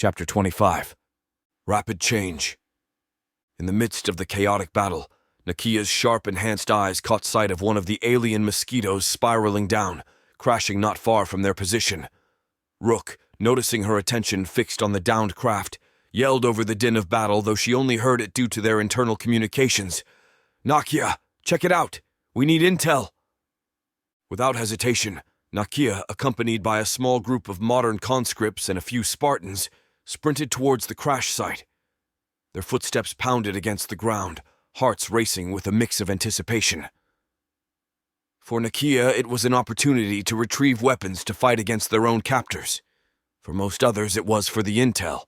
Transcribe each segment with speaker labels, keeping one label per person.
Speaker 1: Chapter 25. Rapid Change. In the midst of the chaotic battle, Nakia's sharp, enhanced eyes caught sight of one of the alien mosquitoes spiraling down, crashing not far from their position. Rook, noticing her attention fixed on the downed craft, yelled over the din of battle, though she only heard it due to their internal communications. "Nakia, check it out! We need intel!" Without hesitation, Nakia, accompanied by a small group of modern conscripts and a few Spartans, sprinted towards the crash site. Their footsteps pounded against the ground, hearts racing with a mix of anticipation. For Nakia, it was an opportunity to retrieve weapons to fight against their own captors. For most others, it was for the intel.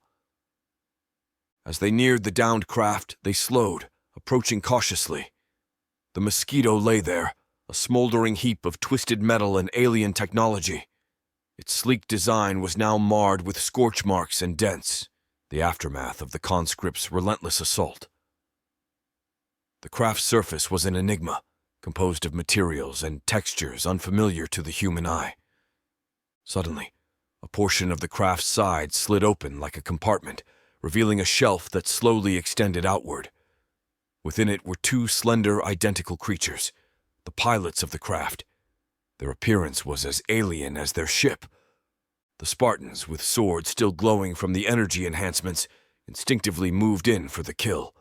Speaker 1: As they neared the downed craft, they slowed, approaching cautiously. The mosquito lay there, a smoldering heap of twisted metal and alien technology. Its sleek design was now marred with scorch marks and dents, the aftermath of the conscripts' relentless assault. The craft's surface was an enigma, composed of materials and textures unfamiliar to the human eye. Suddenly, a portion of the craft's side slid open like a compartment, revealing a shelf that slowly extended outward. Within it were two slender, identical creatures, the pilots of the craft. Their appearance was as alien as their ship. The Spartans, with swords still glowing from the energy enhancements, instinctively moved in for the kill.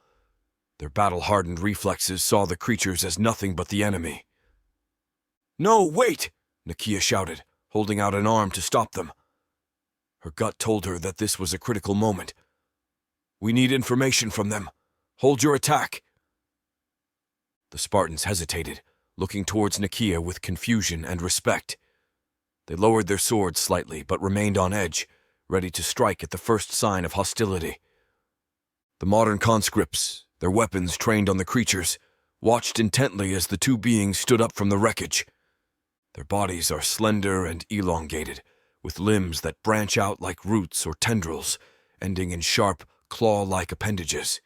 Speaker 1: Their battle-hardened reflexes saw the creatures as nothing but the enemy. "No, wait!" Nakia shouted, holding out an arm to stop them. Her gut told her that this was a critical moment. "We need information from them. Hold your attack." The Spartans hesitated, looking towards Nakia with confusion and respect. They lowered their swords slightly, but remained on edge, ready to strike at the first sign of hostility. The modern conscripts, their weapons trained on the creatures, watched intently as the two beings stood up from the wreckage. Their bodies are slender and elongated, with limbs that branch out like roots or tendrils, ending in sharp, claw-like appendages.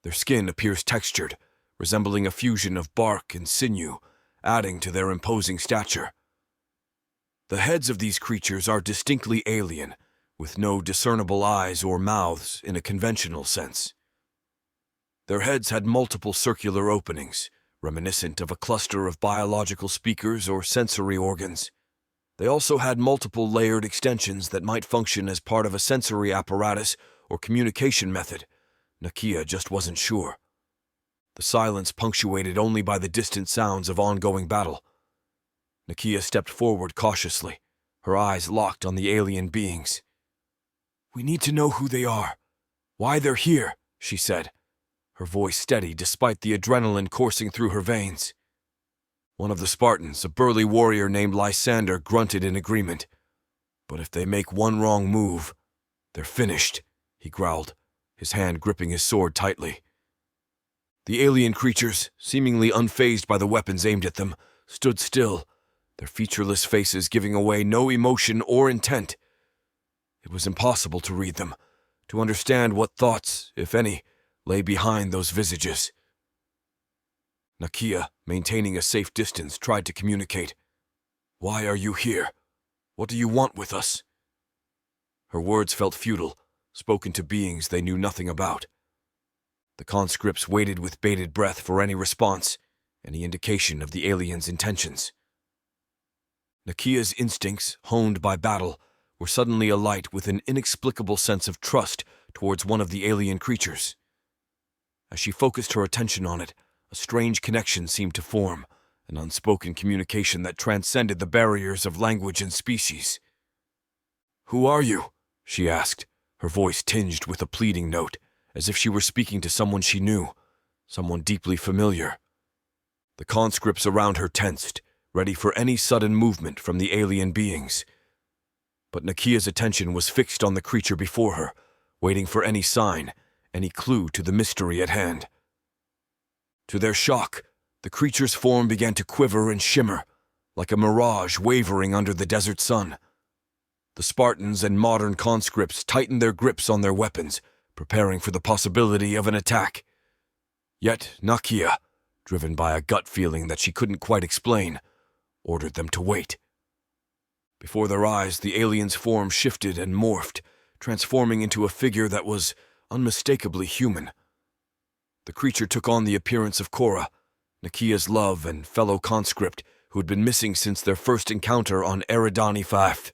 Speaker 1: Their skin appears textured, resembling a fusion of bark and sinew, adding to their imposing stature. The heads of these creatures are distinctly alien, with no discernible eyes or mouths in a conventional sense. Their heads had multiple circular openings, reminiscent of a cluster of biological speakers or sensory organs. They also had multiple layered extensions that might function as part of a sensory apparatus or communication method. Nakia just wasn't sure. The silence punctuated only by the distant sounds of ongoing battle. Nakia stepped forward cautiously, her eyes locked on the alien beings. "We need to know who they are, why they're here," she said, her voice steady despite the adrenaline coursing through her veins. One of the Spartans, a burly warrior named Lysander, grunted in agreement. "But if they make one wrong move, they're finished," he growled, his hand gripping his sword tightly. The alien creatures, seemingly unfazed by the weapons aimed at them, stood still, their featureless faces giving away no emotion or intent. It was impossible to read them, to understand what thoughts, if any, lay behind those visages. Nakia, maintaining a safe distance, tried to communicate. "Why are you here? What do you want with us?" Her words felt futile, spoken to beings they knew nothing about. The conscripts waited with bated breath for any response, any indication of the aliens' intentions. Nakia's instincts, honed by battle, were suddenly alight with an inexplicable sense of trust towards one of the alien creatures. As she focused her attention on it, a strange connection seemed to form, an unspoken communication that transcended the barriers of language and species. "Who are you?" she asked, her voice tinged with a pleading note, as if she were speaking to someone she knew, someone deeply familiar. The conscripts around her tensed, ready for any sudden movement from the alien beings. But Nakia's attention was fixed on the creature before her, waiting for any sign, any clue to the mystery at hand. To their shock, the creature's form began to quiver and shimmer, like a mirage wavering under the desert sun. The Spartans and modern conscripts tightened their grips on their weapons, preparing for the possibility of an attack. Yet Nakia, driven by a gut feeling that she couldn't quite explain, ordered them to wait. Before their eyes, the alien's form shifted and morphed, transforming into a figure that was unmistakably human. The creature took on the appearance of Cora, Nakia's love and fellow conscript who had been missing since their first encounter on Eridani Fath.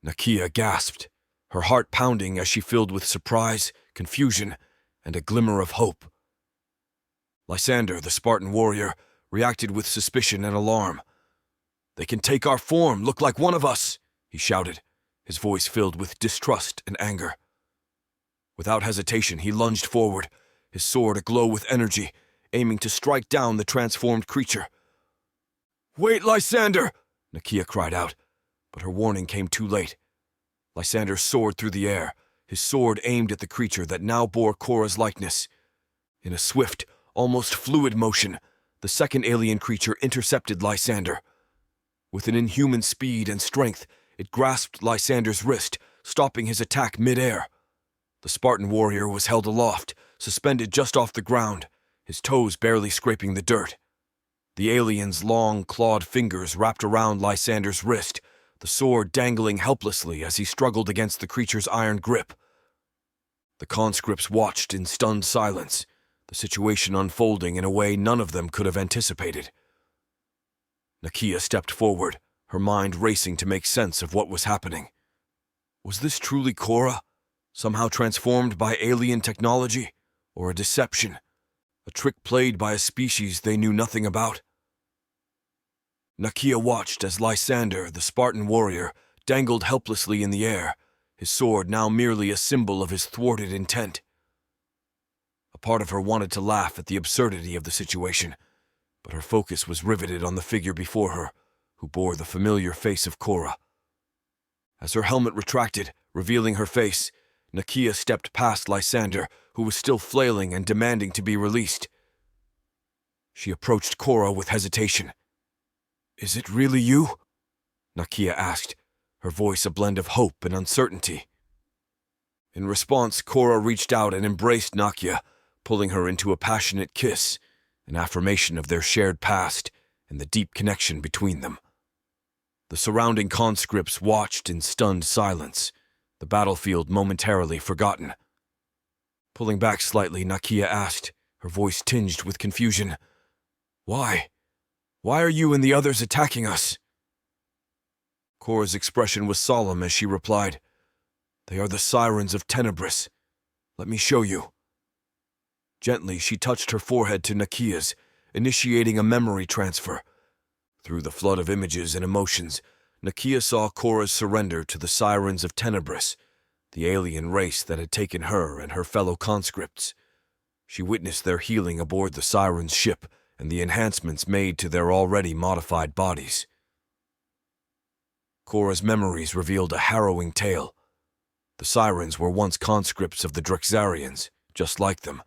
Speaker 1: Nakia gasped, her heart pounding as she filled with surprise, confusion, and a glimmer of hope. Lysander, the Spartan warrior, reacted with suspicion and alarm. "They can take our form, look like one of us," he shouted, his voice filled with distrust and anger. Without hesitation, he lunged forward, his sword aglow with energy, aiming to strike down the transformed creature. "Wait, Lysander!" Nakia cried out, but her warning came too late. Lysander soared through the air, his sword aimed at the creature that now bore Cora's likeness. In a swift, almost fluid motion, the second alien creature intercepted Lysander. With an inhuman speed and strength, it grasped Lysander's wrist, stopping his attack mid-air. The Spartan warrior was held aloft, suspended just off the ground, his toes barely scraping the dirt. The alien's long, clawed fingers wrapped around Lysander's wrist, the sword dangling helplessly as he struggled against the creature's iron grip. The conscripts watched in stunned silence, the situation unfolding in a way none of them could have anticipated. Nakia stepped forward, her mind racing to make sense of what was happening. Was this truly Cora, somehow transformed by alien technology, or a deception, a trick played by a species they knew nothing about? Nakia watched as Lysander, the Spartan warrior, dangled helplessly in the air, his sword now merely a symbol of his thwarted intent. A part of her wanted to laugh at the absurdity of the situation, but her focus was riveted on the figure before her, who bore the familiar face of Cora. As her helmet retracted, revealing her face, Nakia stepped past Lysander, who was still flailing and demanding to be released. She approached Cora with hesitation. "Is it really you?" Nakia asked, her voice a blend of hope and uncertainty. In response, Cora reached out and embraced Nakia, pulling her into a passionate kiss, an affirmation of their shared past and the deep connection between them. The surrounding conscripts watched in stunned silence, the battlefield momentarily forgotten. Pulling back slightly, Nakia asked, her voice tinged with confusion, "Why? Why are you and the others attacking us?" Cora's expression was solemn as she replied, "They are the sirens of Tenebris. Let me show you." Gently, she touched her forehead to Nakia's, initiating a memory transfer. Through the flood of images and emotions, Nakia saw Cora's surrender to the sirens of Tenebris, the alien race that had taken her and her fellow conscripts. She witnessed their healing aboard the sirens' ship and the enhancements made to their already modified bodies. Cora's memories revealed a harrowing tale. The sirens were once conscripts of the Drexarians, just like them,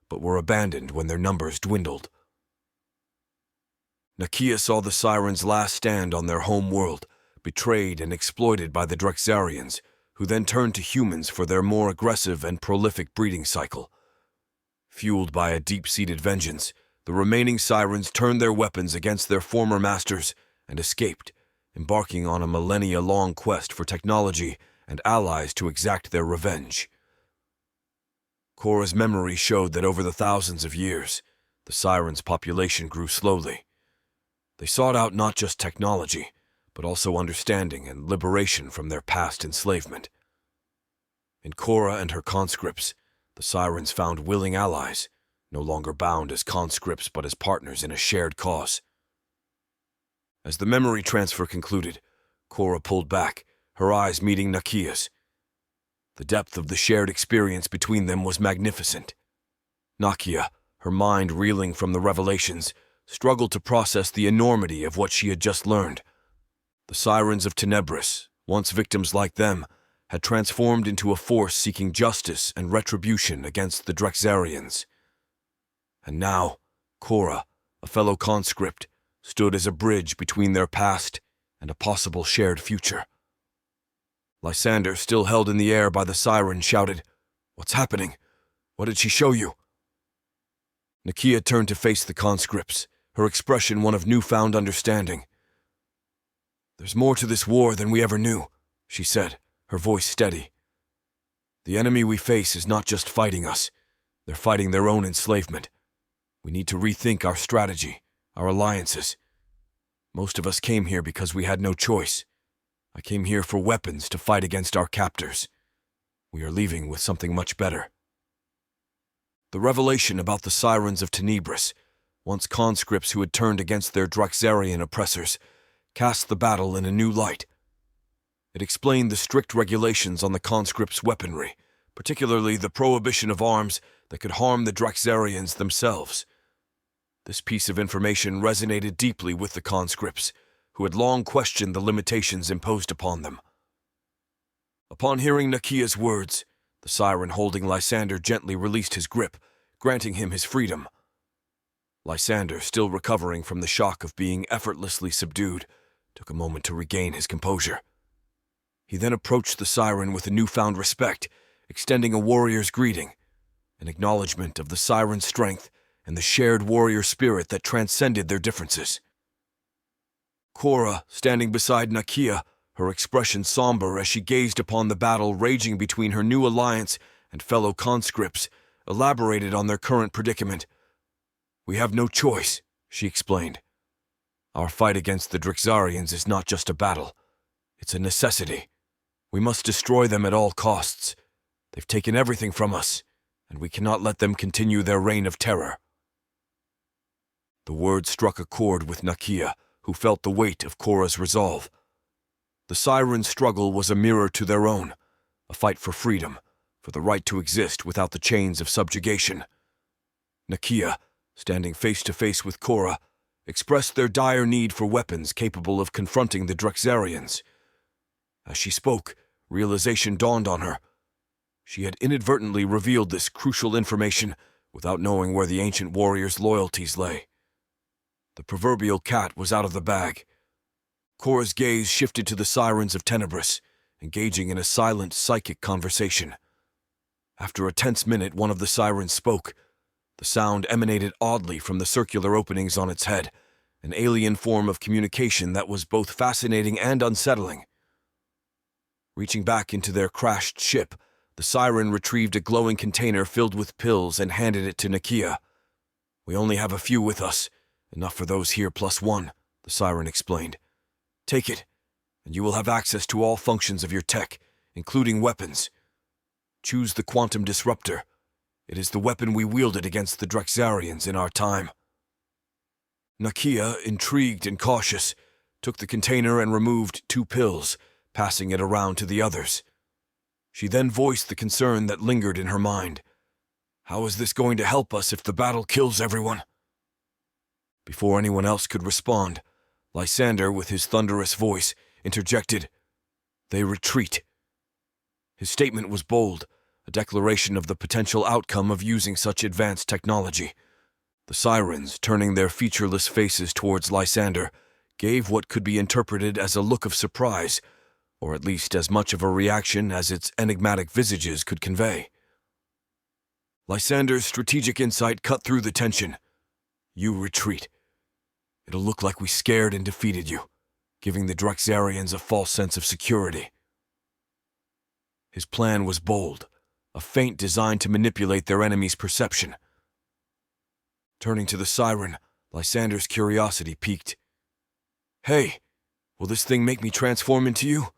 Speaker 1: but were abandoned when their numbers dwindled. Nakia saw the sirens' last stand on their home world, betrayed and exploited by the Drexarians, who then turned to humans for their more aggressive and prolific breeding cycle. Fueled by a deep-seated vengeance, the remaining sirens turned their weapons against their former masters and escaped, embarking on a millennia-long quest for technology and allies to exact their revenge. Cora's memory showed that over the thousands of years, the sirens' population grew slowly. They sought out not just technology, but also understanding and liberation from their past enslavement. In Cora and her conscripts, the sirens found willing allies, no longer bound as conscripts but as partners in a shared cause. As the memory transfer concluded, Cora pulled back, her eyes meeting Nakia's. The depth of the shared experience between them was magnificent. Nakia, her mind reeling from the revelations, struggled to process the enormity of what she had just learned. The sirens of Tenebris, once victims like them, had transformed into a force seeking justice and retribution against the Drexarians. And now, Cora, a fellow conscript, stood as a bridge between their past and a possible shared future. Lysander, still held in the air by the siren, shouted, "What's happening? What did she show you?" Nakia turned to face the conscripts, her expression one of newfound understanding. "There's more to this war than we ever knew," she said, her voice steady. "The enemy we face is not just fighting us. They're fighting their own enslavement. We need to rethink our strategy, our alliances. Most of us came here because we had no choice. I came here for weapons to fight against our captors. We are leaving with something much better." The revelation about the sirens of Tenebris, once conscripts who had turned against their Dryxarian oppressors, cast the battle in a new light. It explained the strict regulations on the conscripts' weaponry, particularly the prohibition of arms that could harm the Dryxarians themselves. This piece of information resonated deeply with the conscripts, who had long questioned the limitations imposed upon them. Upon hearing Nakia's words, the siren holding Lysander gently released his grip, granting him his freedom. Lysander, still recovering from the shock of being effortlessly subdued, took a moment to regain his composure. He then approached the siren with a newfound respect, extending a warrior's greeting, an acknowledgement of the siren's strength and the shared warrior spirit that transcended their differences. Cora, standing beside Nakia, her expression somber as she gazed upon the battle raging between her new alliance and fellow conscripts, elaborated on their current predicament. "We have no choice," she explained. "Our fight against the Dryxarians is not just a battle. It's a necessity. We must destroy them at all costs. They've taken everything from us, and we cannot let them continue their reign of terror." The words struck a chord with Nakia, who felt the weight of Cora's resolve. The siren's struggle was a mirror to their own, a fight for freedom, for the right to exist without the chains of subjugation. Nakia, standing face to face with Cora, expressed their dire need for weapons capable of confronting the Dryxarians. As she spoke, realization dawned on her. She had inadvertently revealed this crucial information without knowing where the ancient warrior's loyalties lay. The proverbial cat was out of the bag. Cora's gaze shifted to the sirens of Tenebris, engaging in a silent, psychic conversation. After a tense minute, one of the sirens spoke. The sound emanated oddly from the circular openings on its head, an alien form of communication that was both fascinating and unsettling. Reaching back into their crashed ship, the siren retrieved a glowing container filled with pills and handed it to Nakia. "We only have a few with us, enough for those here plus one," the siren explained. "Take it, and you will have access to all functions of your tech, including weapons. Choose the quantum disruptor. It is the weapon we wielded against the Dryxarians in our time." Nakia, intrigued and cautious, took the container and removed 2 pills, passing it around to the others. She then voiced the concern that lingered in her mind. "How is this going to help us if the battle kills everyone?" Before anyone else could respond, Lysander, with his thunderous voice, interjected, "They retreat." His statement was bold, a declaration of the potential outcome of using such advanced technology. The sirens, turning their featureless faces towards Lysander, gave what could be interpreted as a look of surprise, or at least as much of a reaction as its enigmatic visages could convey. Lysander's strategic insight cut through the tension. "You retreat. It'll look like we scared and defeated you, giving the Dryxarians a false sense of security." His plan was bold, a feint designed to manipulate their enemy's perception. Turning to the siren, Lysander's curiosity piqued. "Hey, will this thing make me transform into you?"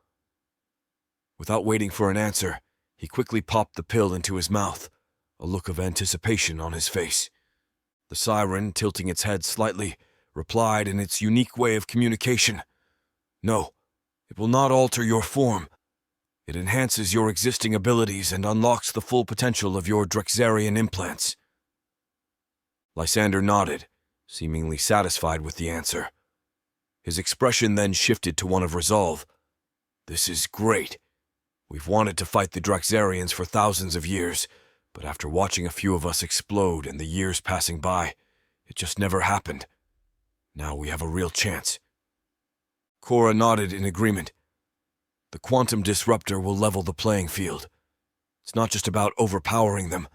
Speaker 1: Without waiting for an answer, he quickly popped the pill into his mouth, a look of anticipation on his face. The siren, tilting its head slightly, replied in its unique way of communication. "No, it will not alter your form. It enhances your existing abilities and unlocks the full potential of your Dryxarian implants." Lysander nodded, seemingly satisfied with the answer. His expression then shifted to one of resolve. "This is great. We've wanted to fight the Dryxarians for thousands of years, but after watching a few of us explode and the years passing by, it just never happened. Now we have a real chance." Cora nodded in agreement. "The quantum disruptor will level the playing field. It's not just about overpowering them,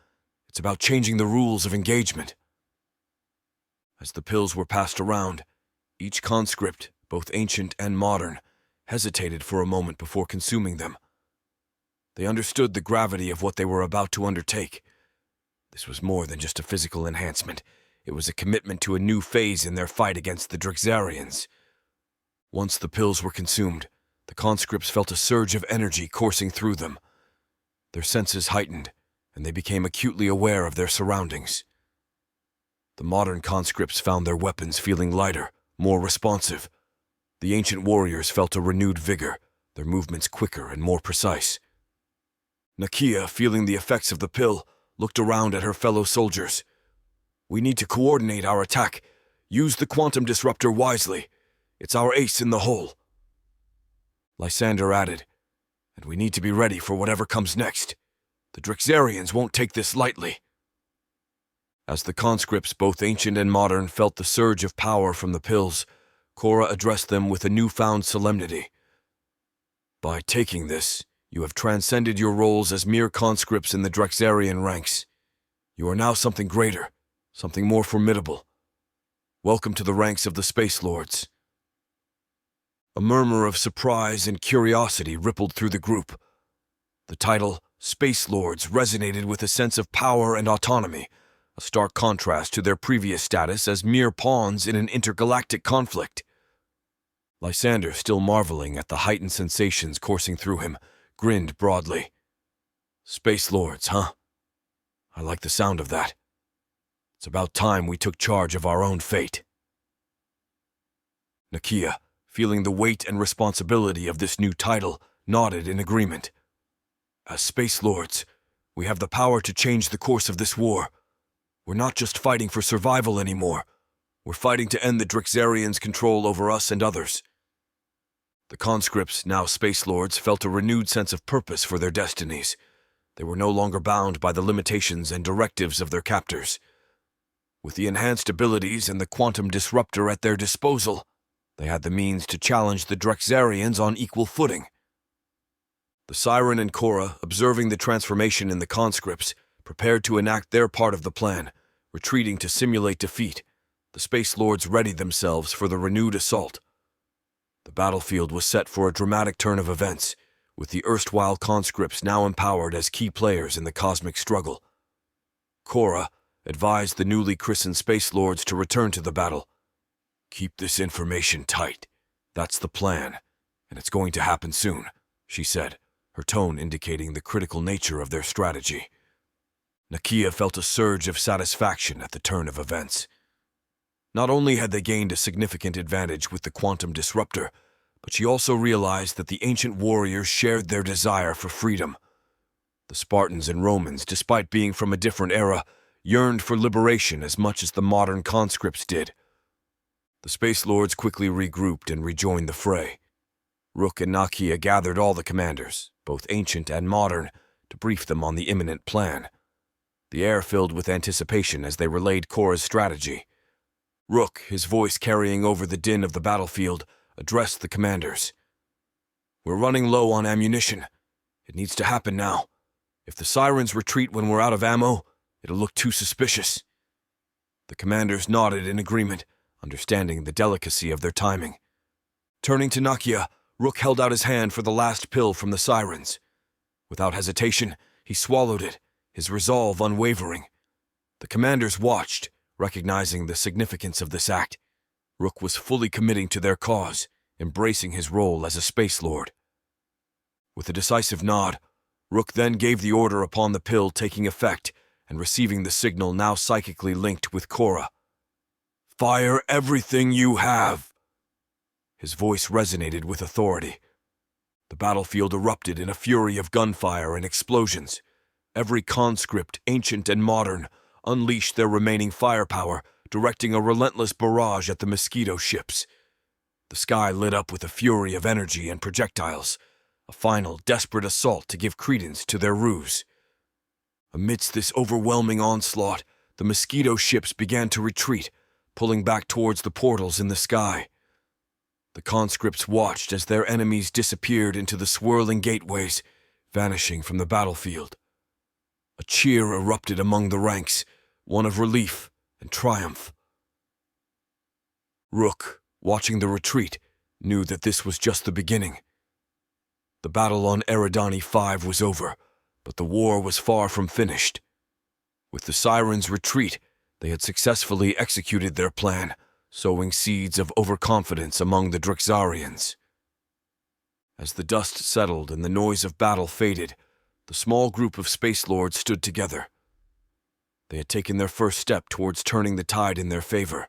Speaker 1: it's about changing the rules of engagement." As the pills were passed around, each conscript, both ancient and modern, hesitated for a moment before consuming them. They understood the gravity of what they were about to undertake. This was more than just a physical enhancement. It was a commitment to a new phase in their fight against the Drixarians. Once the pills were consumed, the conscripts felt a surge of energy coursing through them. Their senses heightened, and they became acutely aware of their surroundings. The modern conscripts found their weapons feeling lighter, more responsive. The ancient warriors felt a renewed vigor, their movements quicker and more precise. Nakia, feeling the effects of the pill, looked around at her fellow soldiers. "We need to coordinate our attack. Use the quantum disruptor wisely. It's our ace in the hole." Lysander added, "And we need to be ready for whatever comes next. The Drixarians won't take this lightly." As the conscripts, both ancient and modern, felt the surge of power from the pills, Cora addressed them with a newfound solemnity. "By taking this, you have transcended your roles as mere conscripts in the Drixarian ranks. You are now something greater, something more formidable. Welcome to the ranks of the Space Lords." A murmur of surprise and curiosity rippled through the group. The title, Space Lords, resonated with a sense of power and autonomy, a stark contrast to their previous status as mere pawns in an intergalactic conflict. Lysander, still marveling at the heightened sensations coursing through him, grinned broadly. "Space Lords, huh? I like the sound of that. It's about time we took charge of our own fate." Nakia, feeling the weight and responsibility of this new title, nodded in agreement. "As Space Lords, we have the power to change the course of this war. We're not just fighting for survival anymore. We're fighting to end the Drixarians' control over us and others." The conscripts, now Space Lords, felt a renewed sense of purpose for their destinies. They were no longer bound by the limitations and directives of their captors. With the enhanced abilities and the quantum disruptor at their disposal, they had the means to challenge the Drixarians on equal footing. The Siren and Cora, observing the transformation in the conscripts, prepared to enact their part of the plan, retreating to simulate defeat. The Space Lords readied themselves for the renewed assault. The battlefield was set for a dramatic turn of events, with the erstwhile conscripts now empowered as key players in the cosmic struggle. Cora advised the newly christened Space Lords to return to the battle. "Keep this information tight. That's the plan, and it's going to happen soon," she said, her tone indicating the critical nature of their strategy. Nakia felt a surge of satisfaction at the turn of events. Not only had they gained a significant advantage with the quantum disruptor, but she also realized that the ancient warriors shared their desire for freedom. The Spartans and Romans, despite being from a different era, yearned for liberation as much as the modern conscripts did. The Space Lords quickly regrouped and rejoined the fray. Rook and Nakia gathered all the commanders, both ancient and modern, to brief them on the imminent plan. The air filled with anticipation as they relayed Cora's strategy. Rook, his voice carrying over the din of the battlefield, addressed the commanders. "We're running low on ammunition. It needs to happen now. If the Sirens retreat when we're out of ammo, it'll look too suspicious." The commanders nodded in agreement, understanding the delicacy of their timing. Turning to Nakia, Rook held out his hand for the last pill from the Sirens. Without hesitation, he swallowed it, his resolve unwavering. The commanders watched, recognizing the significance of this act. Rook was fully committing to their cause, embracing his role as a Space Lord. With a decisive nod, Rook then gave the order upon the pill taking effect and receiving the signal now psychically linked with Cora. "Fire everything you have!" His voice resonated with authority. The battlefield erupted in a fury of gunfire and explosions. Every conscript, ancient and modern, unleashed their remaining firepower, directing a relentless barrage at the mosquito ships. The sky lit up with a fury of energy and projectiles, a final, desperate assault to give credence to their ruse. Amidst this overwhelming onslaught, the mosquito ships began to retreat, pulling back towards the portals in the sky. The conscripts watched as their enemies disappeared into the swirling gateways, vanishing from the battlefield. A cheer erupted among the ranks, one of relief and triumph. Rook, watching the retreat, knew that this was just the beginning. The battle on Eridani 5 was over, but the war was far from finished. With the Sirens' retreat, they had successfully executed their plan, sowing seeds of overconfidence among the Drixarians. As the dust settled and the noise of battle faded, the small group of Space Lords stood together. They had taken their first step towards turning the tide in their favor,